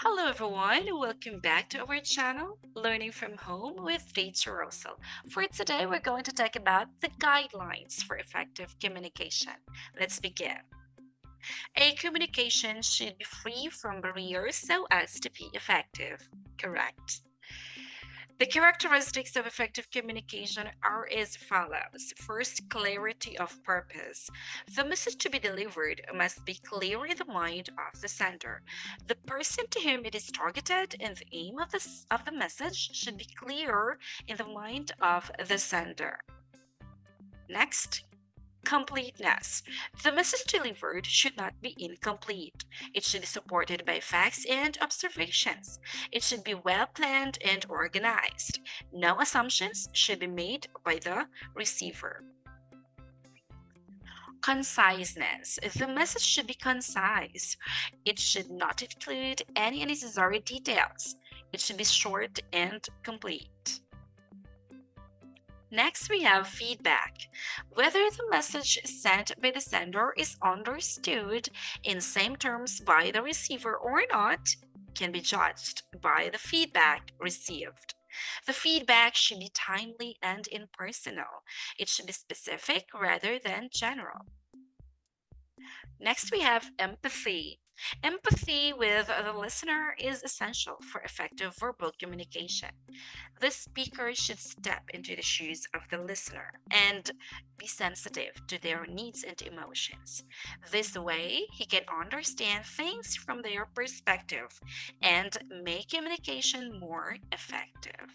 Hello everyone, welcome back to our channel, Learning from Home with Teacher Rosal. For today, we're going to talk about the guidelines for effective communication. Let's begin. A communication should be free from barriers so as to be effective. Correct. The characteristics of effective communication are as follows. First, clarity of purpose. The message to be delivered must be clear in the mind of the sender. The person to whom it is targeted and the aim of the message should be clear in the mind of the sender. Next, completeness. The message delivered should not be incomplete. It should be supported by facts and observations. It should be well planned and organized. No assumptions should be made by the receiver. Conciseness. The message should be concise. It should not include any unnecessary details. It should be short and complete. Next, we have feedback. Whether the message sent by the sender is understood in same terms by the receiver or not can be judged by the feedback received. The feedback should be timely and impersonal. It should be specific rather than general. Next, we have empathy. Empathy with the listener is essential for effective verbal communication. The speaker should step into the shoes of the listener and be sensitive to their needs and emotions. This way, he can understand things from their perspective and make communication more effective.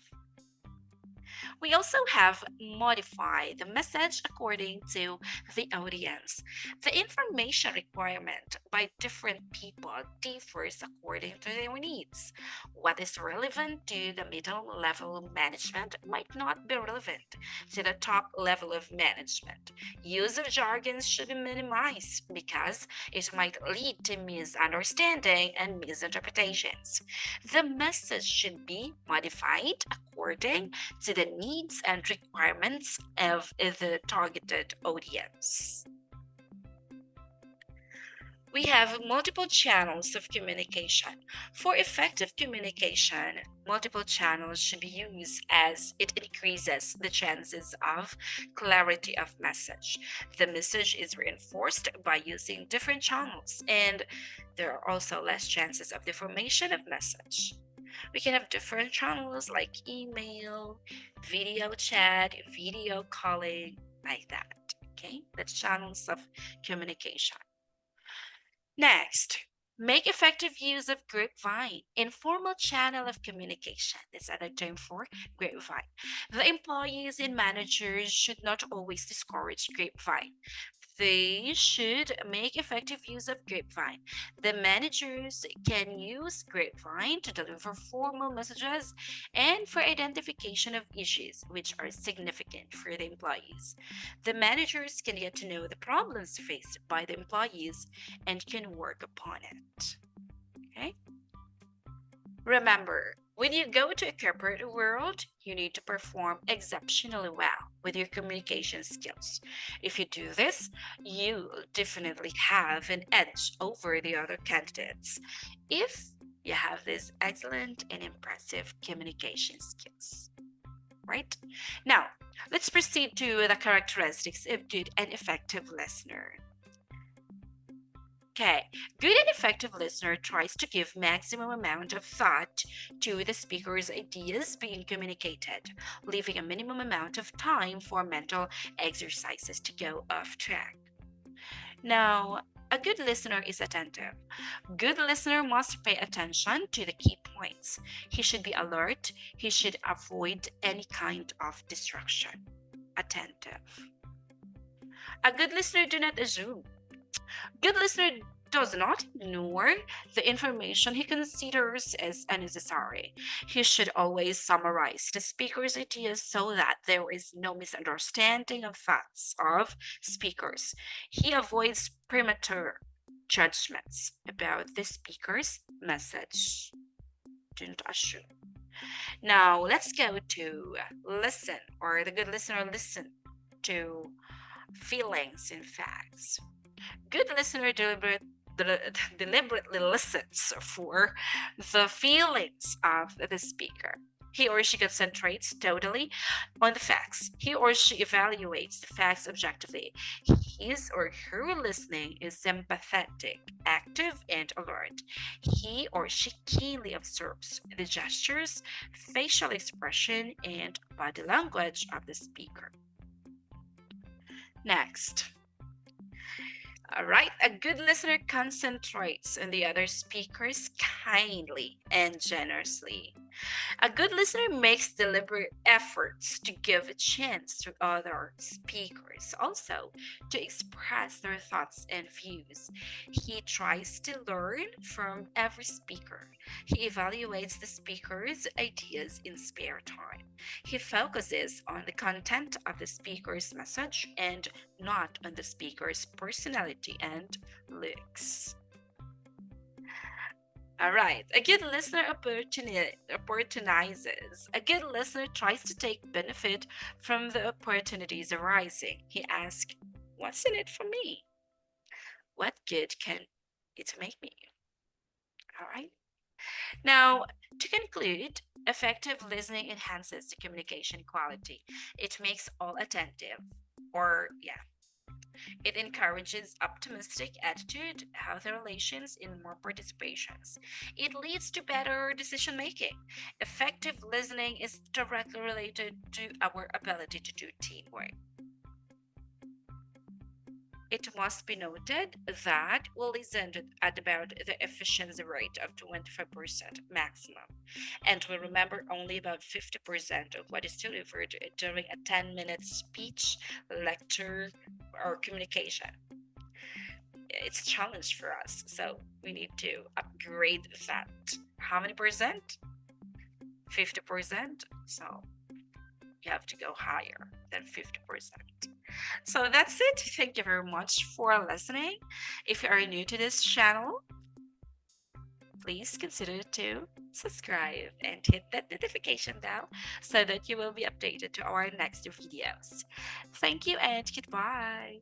We also have modify the message according to the audience. The information requirement by different people differs according to their needs. What is relevant to the middle level management might not be relevant to the top level of management. Use of jargons should be minimized because it might lead to misunderstanding and misinterpretations. The message should be modified according to the needs and requirements of the targeted audience. We have multiple channels of communication. For effective communication, multiple channels should be used as it increases the chances of clarity of message. The message is reinforced by using different channels, and there are also less chances of deformation of message. We can have different channels like email, video chat, video calling, like that. Okay, that's channels of communication. Next, make effective use of grapevine, informal channel of communication. That's another term for grapevine. The employees and managers should not always discourage grapevine. They should make effective use of grapevine. The managers can use grapevine to deliver formal messages and for identification of issues which are significant for the employees. The managers can get to know the problems faced by the employees and can work upon it. Okay? Remember, when you go to a corporate world, you need to perform exceptionally well with your communication skills. If you do this, you definitely have an edge over the other candidates if you have these excellent and impressive communication skills. Right? Now, let's proceed to the characteristics of good and effective listener. Okay, good and effective listener tries to give maximum amount of thought to the speaker's ideas being communicated, leaving a minimum amount of time for mental exercises to go off track. Now, a good listener is attentive. Good listener must pay attention to the key points. He should be alert. He should avoid any kind of distraction. Attentive. A good listener do not assume. Good listener does not ignore the information he considers as unnecessary. He should always summarize the speaker's ideas so that there is no misunderstanding of thoughts of speakers. He avoids premature judgments about the speaker's message. Do not assume. Now let's go to listen, or the good listener listen to feelings and facts. Good listener deliberately listens for the feelings of the speaker. He or she concentrates totally on the facts. He or she evaluates the facts objectively. His or her listening is sympathetic, active, and alert. He or she keenly observes the gestures, facial expression, and body language of the speaker. Next. All right, a good listener concentrates on the other speakers kindly and generously. A good listener makes deliberate efforts to give a chance to other speakers, also to express their thoughts and views. He tries to learn from every speaker. He evaluates the speaker's ideas in spare time. He focuses on the content of the speaker's message and not on the speaker's personality and looks. All right. A good listener opportunizes. A good listener tries to take benefit from the opportunities arising. He asks, what's in it for me? What good can it make me? All right. Now, to conclude, effective listening enhances the communication quality. It makes all attentive, or yeah, it encourages optimistic attitude, healthy relations, and more participations. It leads to better decision making. Effective listening is directly related to our ability to do teamwork. It must be noted that we listened at about the efficiency rate of 25% maximum, and we remember only about 50% of what is delivered during a 10-minute speech, lecture, or communication. It's a challenge for us. So we need to upgrade that. How many percent? 50%. So you have to go higher than 50%. So that's it. Thank you very much for listening. If you are new to this channel, please consider to subscribe and hit that notification bell so that you will be updated to our next videos. Thank you and goodbye.